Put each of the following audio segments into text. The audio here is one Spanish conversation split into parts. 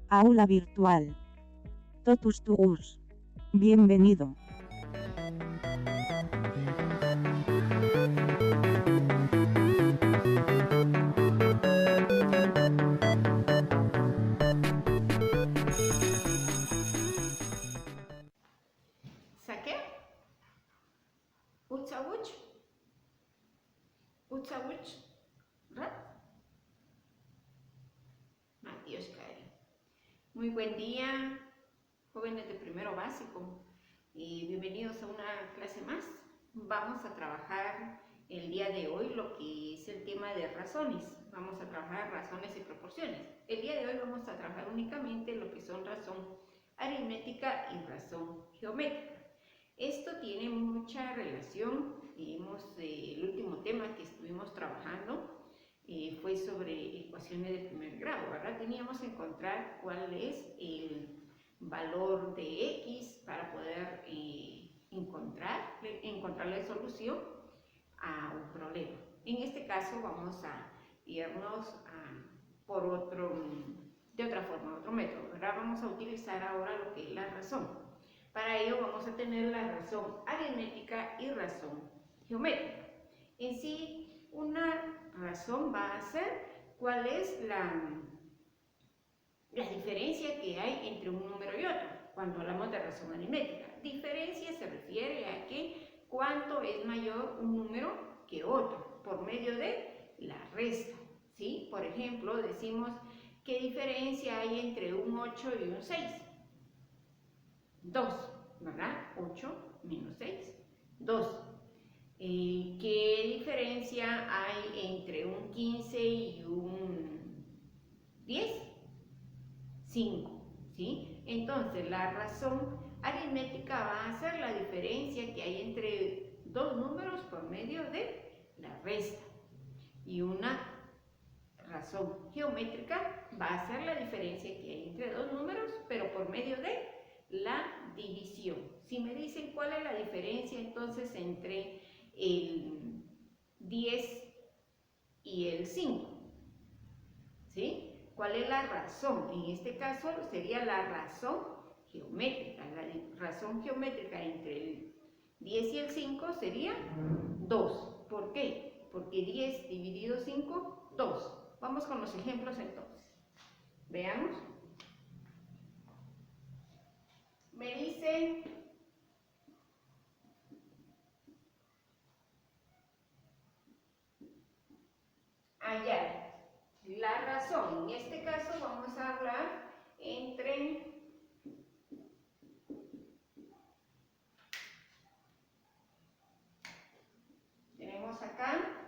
Aula virtual. Totus tuus. Bienvenido. ¿Saqué? Utsawuch. Utsawuch. ¿Rat? Adiós, Cari. Muy buen día, jóvenes de primero básico. Bienvenidos a una clase más. Vamos a trabajar el día de hoy lo que es el tema de razones. Vamos a trabajar razones y proporciones. El día de hoy vamos a trabajar únicamente lo que son razón aritmética y razón geométrica. Esto tiene mucha relación. El último tema que estuvimos trabajando fue sobre ecuaciones de primer grado, ¿verdad? Teníamos que encontrar cuál es el valor de x para poder encontrarle solución a un problema. En este caso vamos a irnos de otra forma, otro método, ¿verdad? Vamos a utilizar ahora lo que es la razón. Para ello vamos a tener la razón aritmética y razón geométrica. En sí, una razón va a ser cuál es la diferencia que hay entre un número y otro, cuando hablamos de razón aritmética. Diferencia se refiere a que cuánto es mayor un número que otro, por medio de la resta, ¿sí? Por ejemplo, decimos, ¿qué diferencia hay entre un 8 y un 6? 2, ¿verdad? 8 menos 6, 2. ¿Qué diferencia hay entre un 15 y un 10? 5, ¿sí? Entonces, la razón aritmética va a ser la diferencia que hay entre dos números por medio de la resta. Y una razón geométrica va a ser la diferencia que hay entre dos números, pero por medio de la división. Si me dicen cuál es la diferencia entonces entre el 10 y el 5, ¿sí? ¿Cuál es la razón? En este caso sería la razón geométrica. La razón geométrica entre el 10 y el 5 sería 2. ¿Por qué? Porque 10 dividido 5, 2. Vamos con los ejemplos entonces. Veamos. Me dice hallar la razón. En este caso vamos a hablar entre tenemos acá,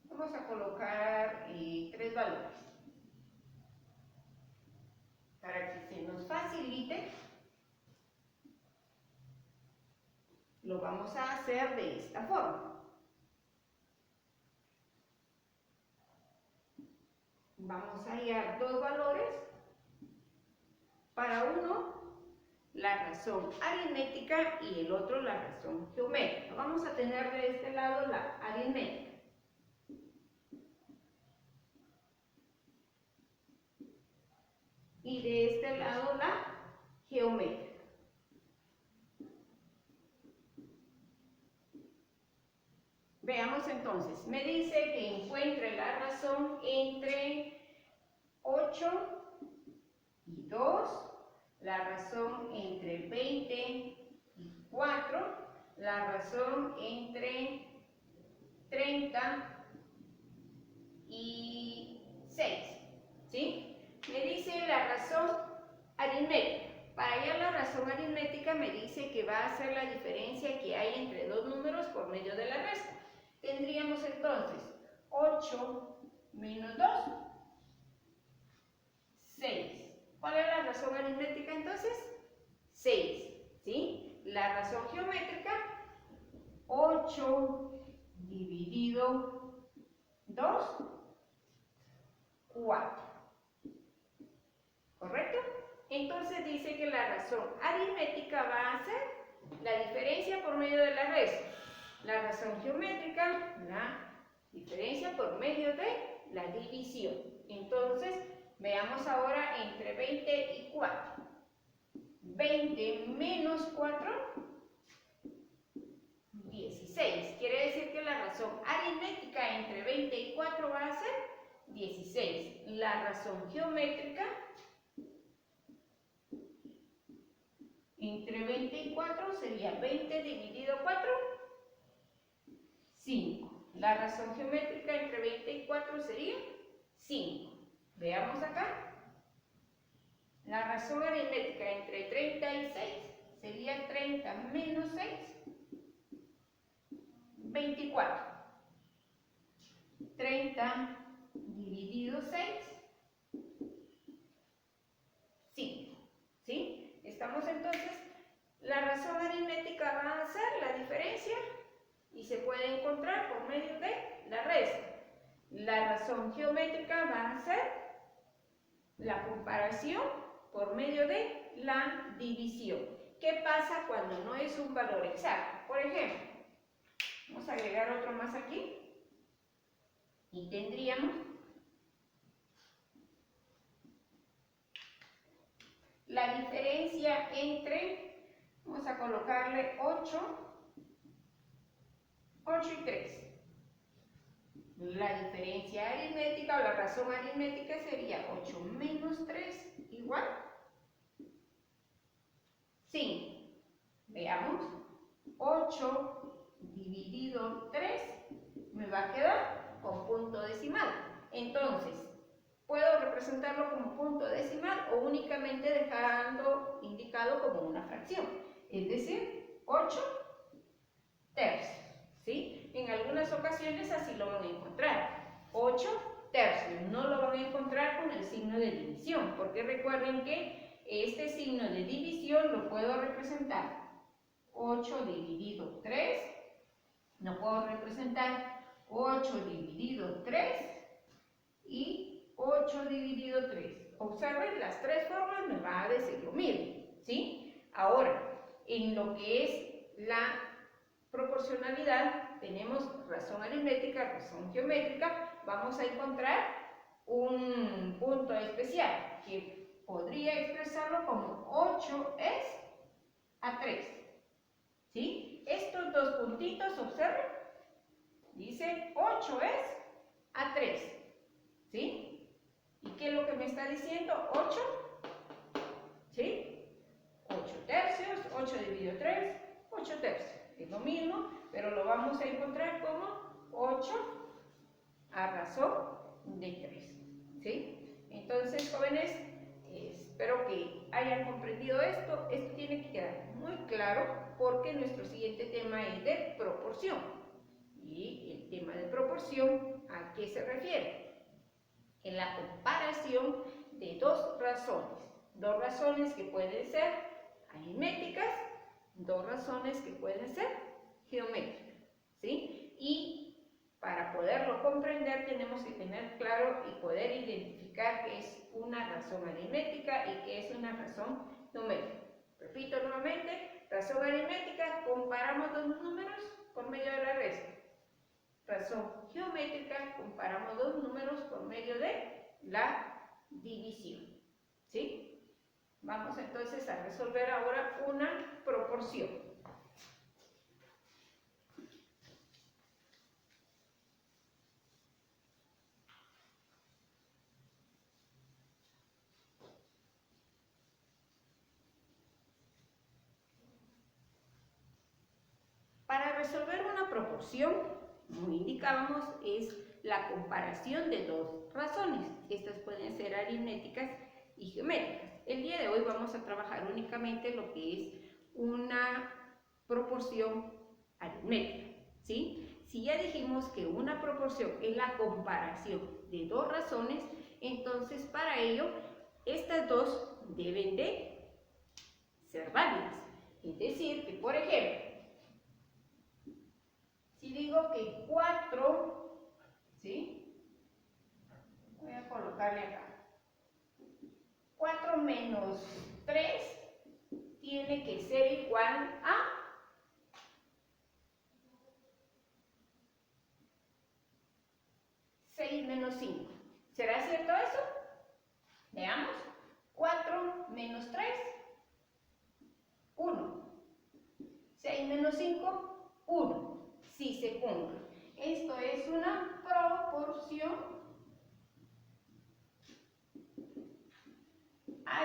vamos a colocar 3 valores para que se nos facilite. Lo vamos a hacer de esta forma. Vamos a hallar 2 valores. Para uno, la razón aritmética y el otro la razón geométrica. Vamos a tener de este lado la aritmética. Y de este lado la geométrica. Veamos entonces, me dice que encuentre la razón entre 8 y 2, la razón entre 20 y 4, la razón entre 30 y 6, ¿sí? Me dice la razón aritmética. Para hallar la razón aritmética me dice que va a ser la diferencia que hay entre dos números por medio de la resta. Tendríamos entonces 8 menos 2, 6. ¿Cuál es la razón aritmética entonces? 6, ¿sí? La razón geométrica, 8 dividido 2, 4. ¿Correcto? Entonces dice que la razón aritmética va a ser la diferencia por medio de la resta. La razón geométrica, la diferencia por medio de la división. Entonces, Veamos ahora entre 20 y 4. 20 menos 4, 16. Quiere decir que la razón aritmética entre 20 y 4 va a ser 16. La razón geométrica entre 20 y 4 sería 20 dividido 4, 5. La razón geométrica entre 20 y 4 sería 5. Veamos acá. La razón aritmética entre 30 y 6 sería 30 menos 6, 24. 30 dividido 6, 5. ¿Sí? Estamos entonces, la razón aritmética va a ser la diferencia y se puede encontrar por medio de la resta. La razón geométrica va a ser la comparación por medio de la división. ¿Qué pasa cuando no es un valor exacto? Por ejemplo, vamos a agregar otro más aquí y tendríamos la diferencia entre, vamos a colocarle 8 y 3. La diferencia aritmética o la razón aritmética sería 8 menos 3 igual 5. Veamos, 8 dividido 3 me va a quedar con punto decimal. Entonces, puedo representarlo como punto decimal o únicamente dejando indicado como una fracción, es decir, 8 tercios. ¿Sí? En algunas ocasiones así lo van a encontrar, 8 tercios, no lo van a encontrar con el signo de división, porque recuerden que este signo de división lo puedo representar 8 dividido 3, no puedo representar 8 dividido 3 y 8 dividido 3. Observen, las tres formas me va a decir lo mismo, ¿sí? Ahora, en lo que es la proporcionalidad, tenemos razón aritmética, razón geométrica, vamos a encontrar un punto especial que podría expresarlo como 8 es a 3. ¿Sí? Estos dos puntitos, observen, dice 8 es a 3. ¿Sí? ¿Y qué es lo que me está diciendo? 8, ¿sí? 8 tercios, 8 dividido 3, 8 tercios. Es lo mismo, pero lo vamos a encontrar como 8 a razón de 3. ¿Sí? Entonces, jóvenes, espero que hayan comprendido esto. Esto tiene que quedar muy claro porque nuestro siguiente tema es de proporción. Y el tema de proporción, ¿a qué se refiere? En la comparación de dos razones que pueden ser aritméticas, dos razones que pueden ser geométricas, ¿sí? Y para poderlo comprender tenemos que tener claro y poder identificar qué es una razón aritmética y qué es una razón geométrica. Repito nuevamente, razón aritmética, comparamos dos números por medio de la resta. Razón geométrica, comparamos dos números por medio de la división. ¿Sí? Vamos entonces a resolver ahora una proporción. Para resolver una proporción, como indicábamos, es la comparación de dos razones. Estas pueden ser aritméticas y geométricas. El día de hoy vamos a trabajar únicamente lo que es una proporción aritmética, ¿sí? Si ya dijimos que una proporción es la comparación de dos razones, entonces para ello estas dos deben de ser válidas. Es decir, que por ejemplo, si digo que 4, ¿sí? Voy a colocarle acá. 4 menos 3 tiene que ser igual a 6 menos 5. ¿Será cierto eso?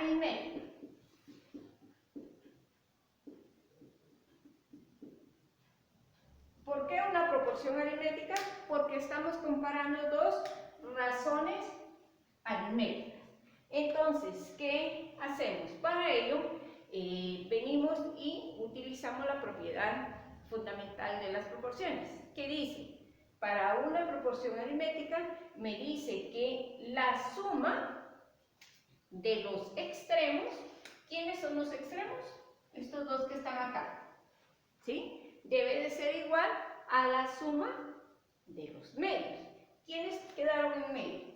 aritmética. ¿Por qué una proporción aritmética? Porque estamos comparando dos razones aritméticas. Entonces, ¿qué hacemos? Para ello, venimos y utilizamos la propiedad fundamental de las proporciones, que dice, para una proporción aritmética me dice que la suma de los extremos, ¿quiénes son los extremos? Estos dos que están acá, ¿sí? Debe de ser igual a la suma de los medios. ¿Quiénes quedaron en medio?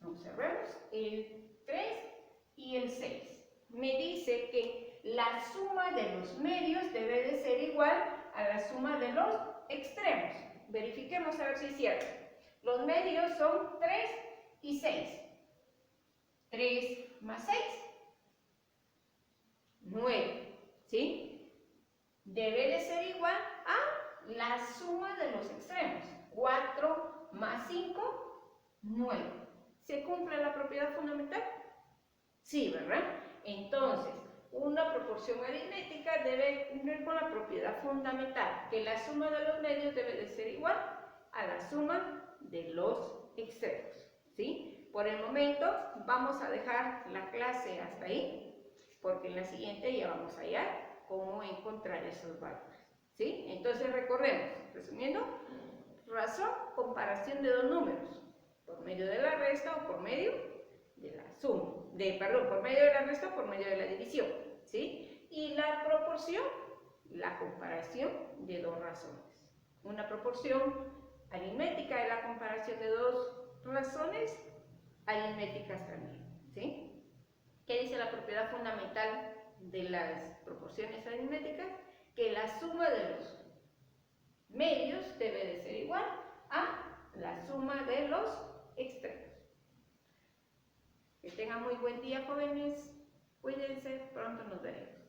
Observemos el 3 y el 6. Me dice que la suma de los medios debe de ser igual a la suma de los extremos. Verifiquemos a ver si es cierto. Los medios son 3 y 6. 3 más 6, 9. ¿Sí? Debe de ser igual a la suma de los extremos. 4 más 5, 9. ¿Se cumple la propiedad fundamental? Sí, ¿verdad? Entonces, una proporción aritmética debe cumplir con la propiedad fundamental, que la suma de los medios debe de ser igual a la suma de los extremos, ¿sí? Por el momento vamos a dejar la clase hasta ahí, porque en la siguiente ya vamos a hallar cómo encontrar esos valores, ¿sí? Entonces recordemos, resumiendo, razón, comparación de dos números, por medio de la resta o por medio de la suma, por medio de la resta o por medio de la división, ¿sí? Y la proporción, la comparación de dos razones. Una proporción aritmética es la comparación de dos razones aritméticas también, ¿sí? ¿Qué dice la propiedad fundamental de las proporciones aritméticas? Que la suma de los medios debe de ser igual a la suma de los extremos. Que tengan muy buen día, jóvenes. Cuídense, pronto nos veremos.